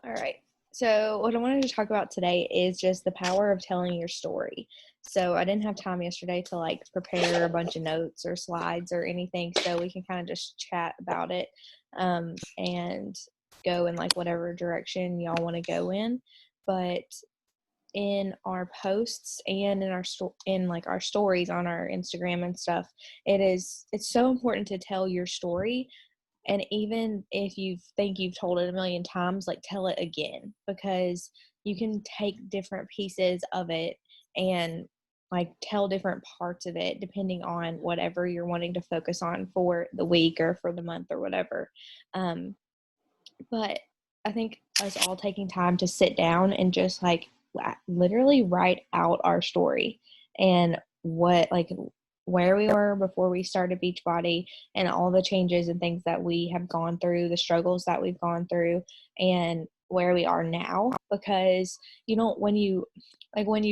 All right. So, what I wanted to talk about today is just the power of telling your story. So, I didn't have time yesterday to like prepare a bunch of notes or slides or anything, so we can kind of just chat about it and go in like whatever direction y'all want to go in. But in our posts and in in like our stories on our Instagram and stuff, it's so important to tell your story, and even if you think you've told it a million times, like tell it again, because you can take different pieces of it and like tell different parts of it depending on whatever you're wanting to focus on for the week or for the month or whatever. Um, but I think us all taking time to sit down and just like literally write out our story and what like where we were before we started Beachbody and all the changes and things that we have gone through, the struggles that we've gone through, and where we are now. Because you don't, when you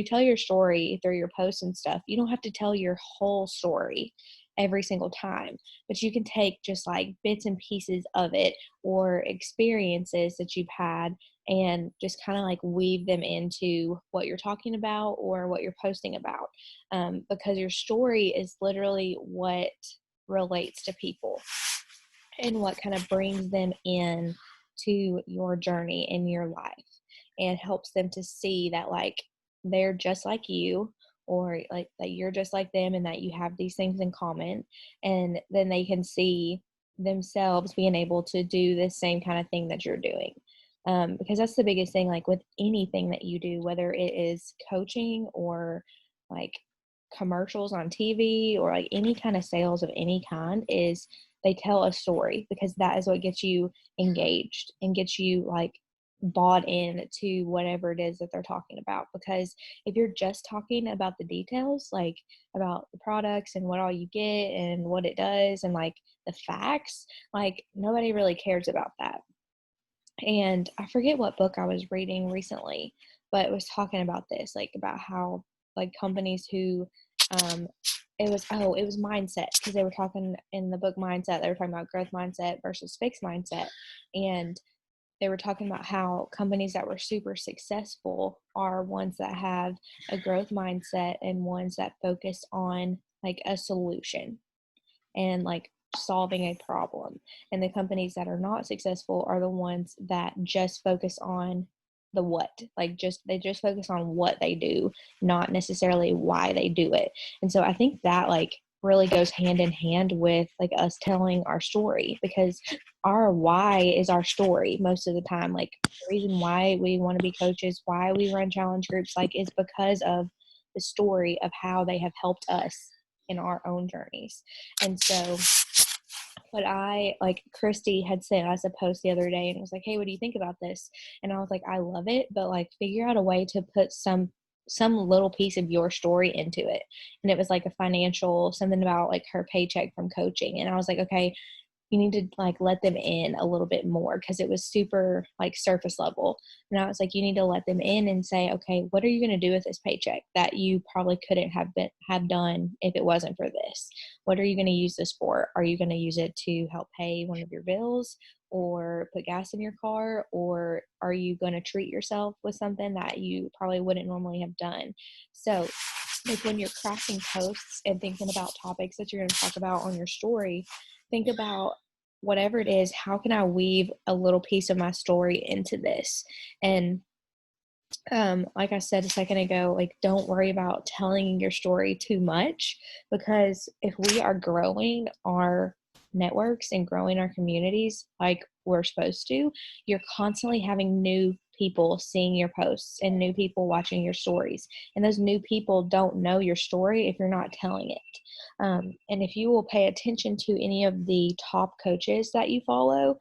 tell your story through your posts and stuff, you don't have to tell your whole story every single time, but you can take just like bits and pieces of it or experiences that you've had and just kind of like weave them into what you're talking about or what you're posting about, because your story is literally what relates to people and what kind of brings them in to your journey in your life and helps them to see that like they're just like you, or like that you're just like them and that you have these things in common, and then they can see themselves being able to do the same kind of thing that you're doing, because that's the biggest thing, like with anything that you do, whether it is coaching or like commercials on TV or like any kind of sales of any kind, is they tell a story, because that is what gets you engaged and gets you like bought in to whatever it is that they're talking about. Because if you're just talking about the details, like about the products and what all you get and what it does and like the facts, like nobody really cares about that. And I forget what book I was reading recently, but it was talking about this, like about how like companies who um it was mindset, because they were talking in the book Mindset, they were talking about growth mindset versus fixed mindset. And they were talking about how companies that were super successful are ones that have a growth mindset and ones that focus on like a solution and like solving a problem. And the companies that are not successful are the ones that just focus on the what, like they just focus on what they do, not necessarily why they do it. And so I think that like really goes hand in hand with like us telling our story, because our why is our story most of the time. Like the reason why we want to be coaches, why we run challenge groups, like is because of the story of how they have helped us in our own journeys. And so what I like, Christy had sent us a post the other day and was like, hey, what do you think about this? And I was like, I love it, but like figure out a way to put some little piece of your story into it. And it was like a financial, something about like her paycheck from coaching. And I was like, okay, you need to like let them in a little bit more, because it was super like surface level. And I was like, you need to let them in and say, okay, what are you going to do with this paycheck that you probably couldn't have done if it wasn't for this? What are you going to use this for? Are you going to use it to help pay one of your bills or put gas in your car, or are you going to treat yourself with something that you probably wouldn't normally have done? So like when you're crafting posts and thinking about topics that you're going to talk about on your story, think about whatever it is, how can I weave a little piece of my story into this? And like I said a second ago, like don't worry about telling your story too much, because if we are growing our networks and growing our communities like we're supposed to, you're constantly having new people seeing your posts and new people watching your stories. And those new people don't know your story if you're not telling it. And if you will pay attention to any of the top coaches that you follow,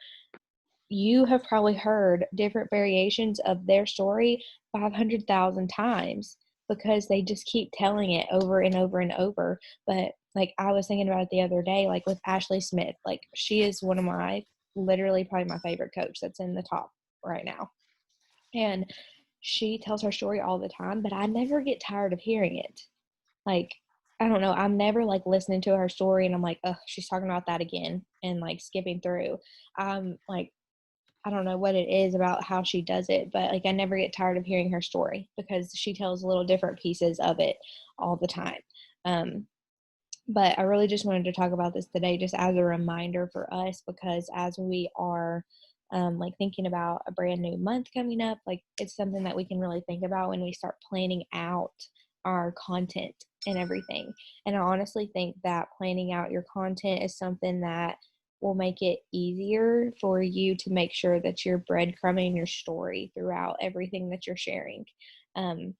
you have probably heard different variations of their story 500,000 times, because they just keep telling it over and over and over. But like I was thinking about it the other day, like with Ashley Smith, like she is one of my, literally probably my favorite coach that's in the top right now. And she tells her story all the time, but I never get tired of hearing it. Like, I don't know, I'm never like listening to her story and I'm like, oh, she's talking about that again and like skipping through. I'm like I don't know what it is about how she does it, but like I never get tired of hearing her story because she tells little different pieces of it all the time. Um, but I really just wanted to talk about this today just as a reminder for us, because as we are like thinking about a brand new month coming up, like it's something that we can really think about when we start planning out our content and everything. And I honestly think that planning out your content is something that will make it easier for you to make sure that you're breadcrumbing your story throughout everything that you're sharing. Um,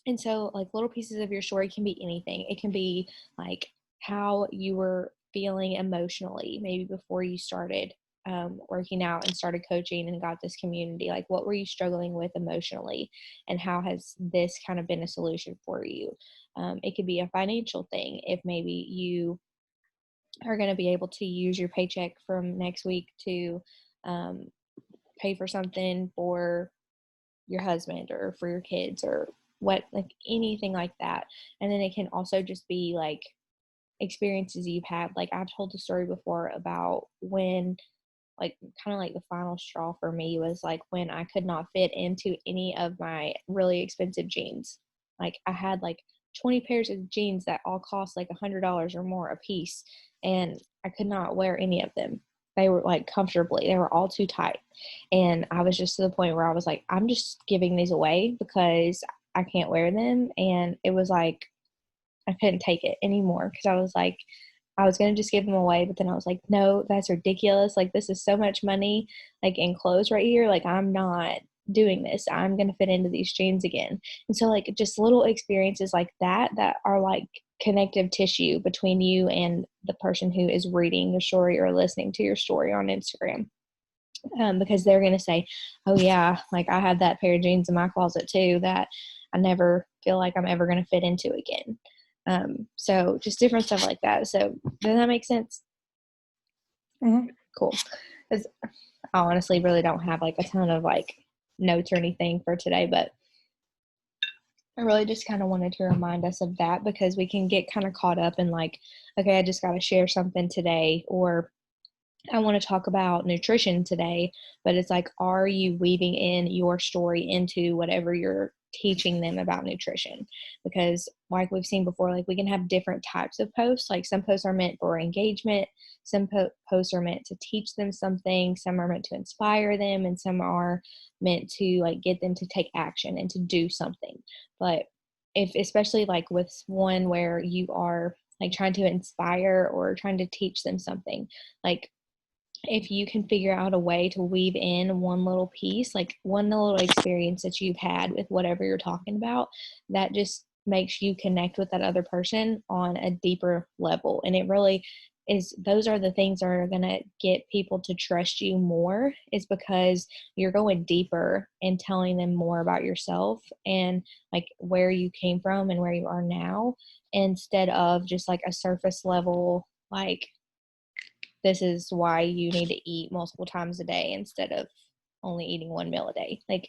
and so, like, little pieces of your story can be anything. It can be like how you were feeling emotionally, maybe before you started working out and started coaching and got this community. Like, what were you struggling with emotionally, and how has this kind of been a solution for you? It could be a financial thing. If maybe you are going to be able to use your paycheck from next week to um, pay for something for your husband or for your kids or what, like anything like that. And then it can also just be like experiences you've had. Like I've told the story before about when, like, kind of like the final straw for me was like when I could not fit into any of my really expensive jeans. Like I had like 20 pairs of jeans that all cost like $100 or more a piece, and I could not wear any of them. They were like comfortably, they were all too tight. And I was just to the point where I was like, I'm just giving these away because I can't wear them. And it was like, I couldn't take it anymore because I was like, I was going to just give them away, but then I was like, no, that's ridiculous. Like, this is so much money, like, in clothes right here. Like, I'm not doing this. I'm going to fit into these jeans again. And so, like, just little experiences like that are like connective tissue between you and the person who is reading your story or listening to your story on Instagram. Because they're going to say, oh, yeah, like, I had that pair of jeans in my closet too that I never feel like I'm ever going to fit into again. So just different stuff like that. So does that make sense? Mm-hmm. Cool. Because I honestly really don't have like a ton of like notes or anything for today, but I really just kind of wanted to remind us of that because we can get kind of caught up in like, okay, I just got to share something today, or I want to talk about nutrition today, but it's like, are you weaving in your story into whatever you're teaching them about nutrition? Because like we've seen before, like we can have different types of posts. Like some posts are meant for engagement, some posts are meant to teach them something, some are meant to inspire them, and some are meant to like get them to take action and to do something. But if, especially like with one where you are like trying to inspire or trying to teach them something, like if you can figure out a way to weave in one little piece, like one little experience that you've had with whatever you're talking about, that just makes you connect with that other person on a deeper level. And it really is, those are the things that are going to get people to trust you more, is because you're going deeper and telling them more about yourself and like where you came from and where you are now, instead of just like a surface level, like, this is why you need to eat multiple times a day instead of only eating one meal a day. Like,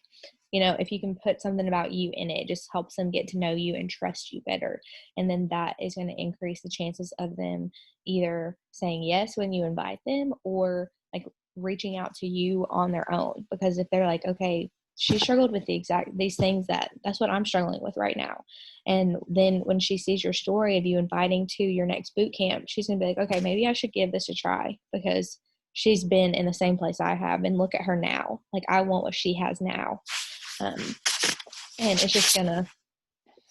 you know, if you can put something about you in it, it just helps them get to know you and trust you better. And then that is going to increase the chances of them either saying yes when you invite them, or like reaching out to you on their own. Because if they're like, okay, she struggled with these things, that's what I'm struggling with right now. And then when she sees your story of you inviting to your next boot camp, she's going to be like, okay, maybe I should give this a try because she's been in the same place I have, and look at her now. Like, I want what she has now. Um, and it's just going to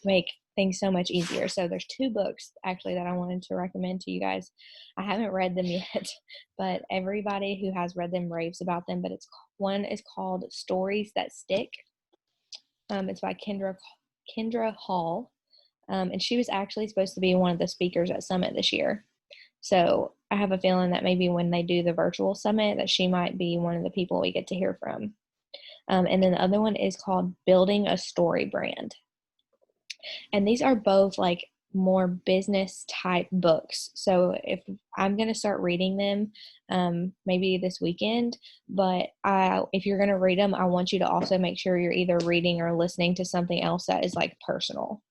make things so much easier. So there's two books actually that I wanted to recommend to you guys. I haven't read them yet, but everybody who has read them raves about them. But one is called Stories That Stick. It's by Kendra Hall. And she was actually supposed to be one of the speakers at Summit this year. So I have a feeling that maybe when they do the virtual summit, that she might be one of the people we get to hear from. And then the other one is called Building a Story Brand. And these are both like more business type books. So if I'm going to start reading them, maybe this weekend, but if you're going to read them, I want you to also make sure you're either reading or listening to something else that is like personal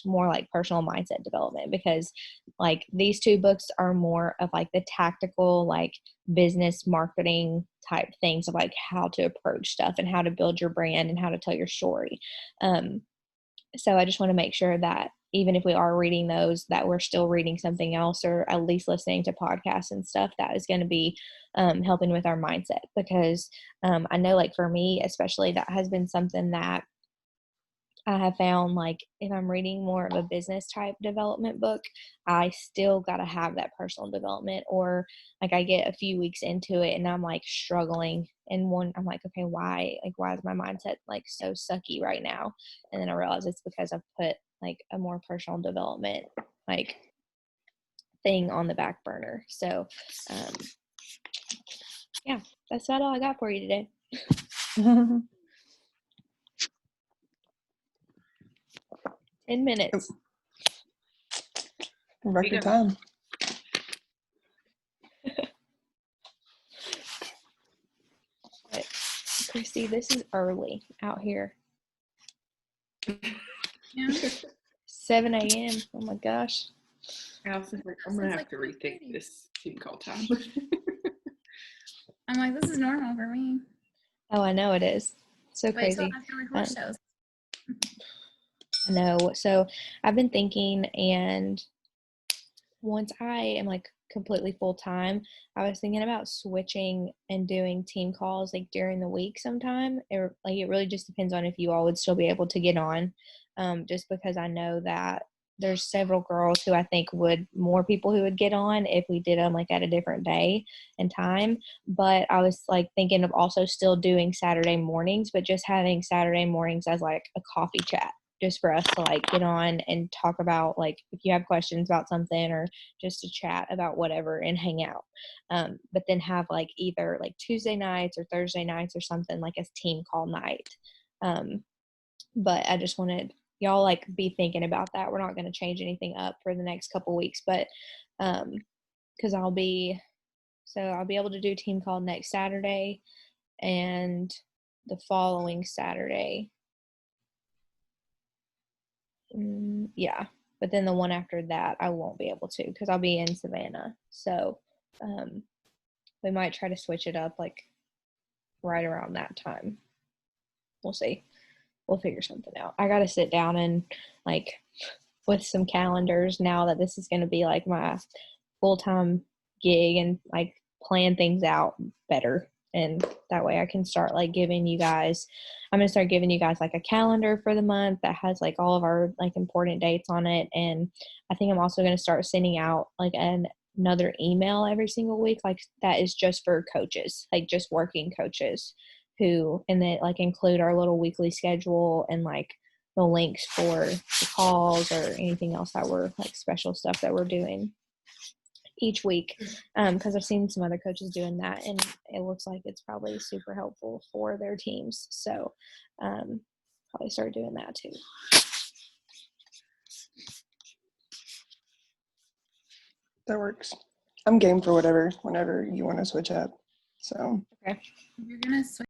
more like personal mindset development, because like these two books are more of like the tactical, like business marketing type things of like how to approach stuff and how to build your brand and how to tell your story. So I just want to make sure that even if we are reading those, that we're still reading something else, or at least listening to podcasts and stuff that is going to be helping with our mindset. Because I know, like for me especially, that has been something that I have found, like if I'm reading more of a business type development book, I still got to have that personal development, or like I get a few weeks into it and I'm like struggling, and I'm like, okay, why is my mindset like so sucky right now? And then I realize it's because I've put like a more personal development like thing on the back burner. So yeah, that's about all I got for you today. In minutes. Record time. But, Christy, this is early out here. Yeah. 7 a.m. Oh my gosh. I'm gonna have to rethink this team call time. I'm like, this is normal for me. Oh, I know it is. So Wait, so crazy. I have to record shows. I know. So I've been thinking, and once I am like completely full time, I was thinking about switching and doing team calls like during the week sometime. It really just depends on if you all would still be able to get on. Just because I know that there's several girls who I think more people who would get on if we did them like at a different day and time. But I was like thinking of also still doing Saturday mornings, but just having Saturday mornings as like a coffee chat, just for us to like get on and talk about like if you have questions about something, or just to chat about whatever and hang out. But then have like either like Tuesday nights or Thursday nights or something like a team call night. But I just wanted y'all like be thinking about that. We're not going to change anything up for the next couple weeks, but because I'll be able to do team call next Saturday and the following Saturday. Yeah, but then the one after that I won't be able to because I'll be in Savannah. So we might try to switch it up like right around that time. We'll see. We'll figure something out. I got to sit down and like with some calendars now that this is going to be like my full-time gig, and like plan things out better. And that way I can start like I'm going to start giving you guys like a calendar for the month that has like all of our like important dates on it. And I think I'm also going to start sending out like another email every single week, like that is just for coaches, like just working coaches and they like include our little weekly schedule and like the links for the calls or anything else that we're like special stuff that we're doing each week, because I've seen some other coaches doing that and it looks like it's probably super helpful for their teams. So probably start doing that too. That works. I'm game for whenever you want to switch up. So okay. You're gonna switch